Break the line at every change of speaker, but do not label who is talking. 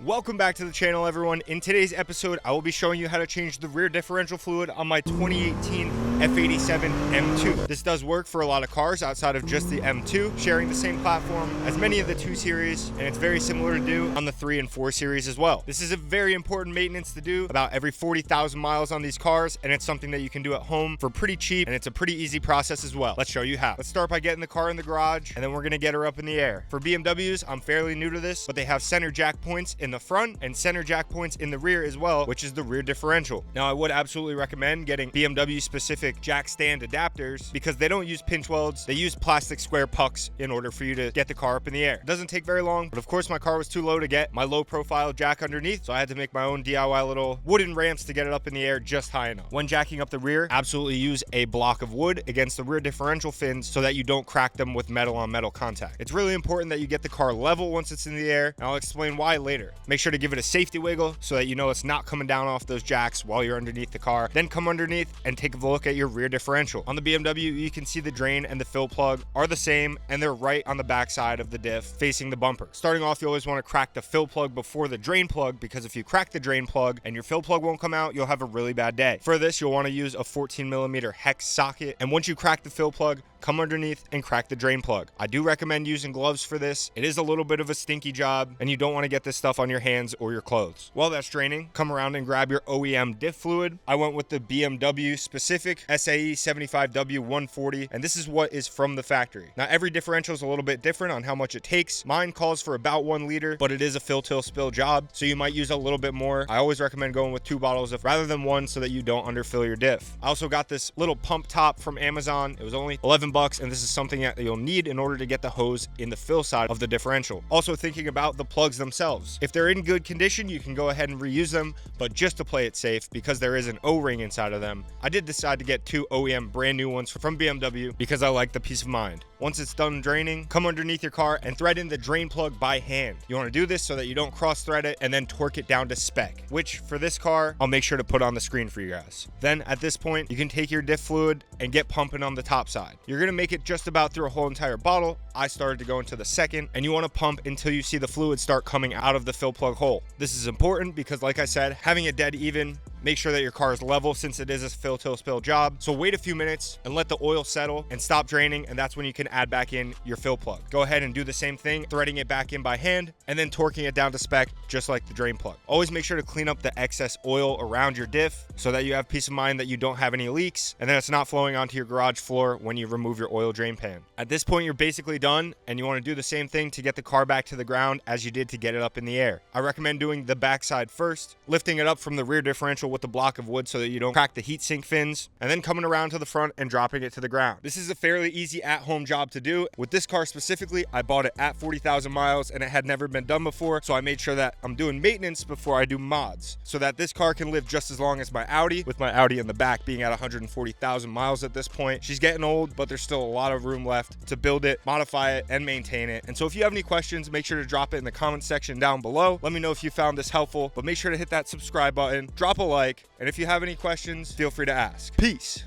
Welcome back to the channel, everyone. In today's episode, I will be showing you how to change the rear differential fluid on my 2018 F87 M2. This does work for a lot of cars outside of just the M2, sharing the same platform as many of the 2 Series, and it's very similar to do on the 3 and 4 Series as well. This is a very important maintenance to do about every 40,000 miles on these cars, and it's something that you can do at home for pretty cheap, and it's a pretty easy process as well. Let's show you how. Let's start by getting the car in the garage, and then we're gonna get her up in the air. For BMWs, I'm fairly new to this, but they have center jack points in the front and center jack points in the rear as well, which is the rear differential. Now, I would absolutely recommend getting BMW specific jack stand adapters because they don't use pinch welds. They use plastic square pucks in order for you to get the car up in the air. It doesn't take very long, but of course my car was too low to get my low profile jack underneath, so I had to make my own DIY little wooden ramps to get it up in the air just high enough. When jacking up the rear, absolutely use a block of wood against the rear differential fins so that you don't crack them with metal on metal contact. It's really important that you get the car level once it's in the air, and I'll explain why later. Make sure to give it a safety wiggle so that you know it's not coming down off those jacks while you're underneath the car. Then come underneath and take a look at your rear differential. On the BMW, you can see the drain and the fill plug are the same, and they're right on the back side of the diff facing the bumper. Starting off, you always want to crack the fill plug before the drain plug, because if you crack the drain plug and your fill plug won't come out, you'll have a really bad day. For this, you'll want to use a 14mm hex socket, and once you crack the fill plug, come underneath and crack the drain plug. I do recommend using gloves for this. It is a little bit of a stinky job, and you don't want to get this stuff on your hands or your clothes. While that's draining, come around and grab your OEM diff fluid. I went with the BMW specific SAE 75W140, and this is what is from the factory. Now, every differential is a little bit different on how much it takes. Mine calls for about 1 liter, but it is a fill till spill job, so you might use a little bit more. I always recommend going with 2 bottles rather than 1 so that you don't underfill your diff. I also got this little pump top from Amazon. It was only $11, and this is something that you'll need in order to get the hose in the fill side of the differential. Also thinking about the plugs themselves. If they're in good condition, you can go ahead and reuse them, but just to play it safe, because there is an O-ring inside of them, I did decide to get 2 OEM brand new ones from BMW because I like the peace of mind. Once it's done draining, come underneath your car and thread in the drain plug by hand. You want to do this so that you don't cross thread it and then torque it down to spec, which for this car, I'll make sure to put on the screen for you guys. Then at this point, you can take your diff fluid and get pumping on the top side. You're going to make it just about through a whole entire bottle. I started to go into the second, and you want to pump until you see the fluid start coming out of the fill plug hole. This is important because, like I said, having it dead even, make sure that your car is level since it is a fill till spill job. So wait a few minutes and let the oil settle and stop draining, and that's when you can add back in your fill plug. Go ahead and do the same thing, threading it back in by hand and then torquing it down to spec just like the drain plug. Always make sure to clean up the excess oil around your diff so that you have peace of mind that you don't have any leaks and then it's not flowing onto your garage floor when you remove your oil drain pan. At this point, you're basically done, and you want to do the same thing to get the car back to the ground as you did to get it up in the air. I recommend doing the backside first, lifting it up from the rear differential with the block of wood so that you don't crack the heatsink fins, and then coming around to the front and dropping it to the ground. This is a fairly easy at-home job to do. With this car specifically, I bought it at 40,000 miles and it had never been done before, so I made sure that I'm doing maintenance before I do mods so that this car can live just as long as my Audi, with my Audi in the back being at 140,000 miles at this point. She's getting old, but there's still a lot of room left to build it, modify it, and maintain it. And so if you have any questions, make sure to drop it in the comment section down below. Let me know if you found this helpful, but make sure to hit that subscribe button, drop a like, and if you have any questions, feel free to ask. Peace.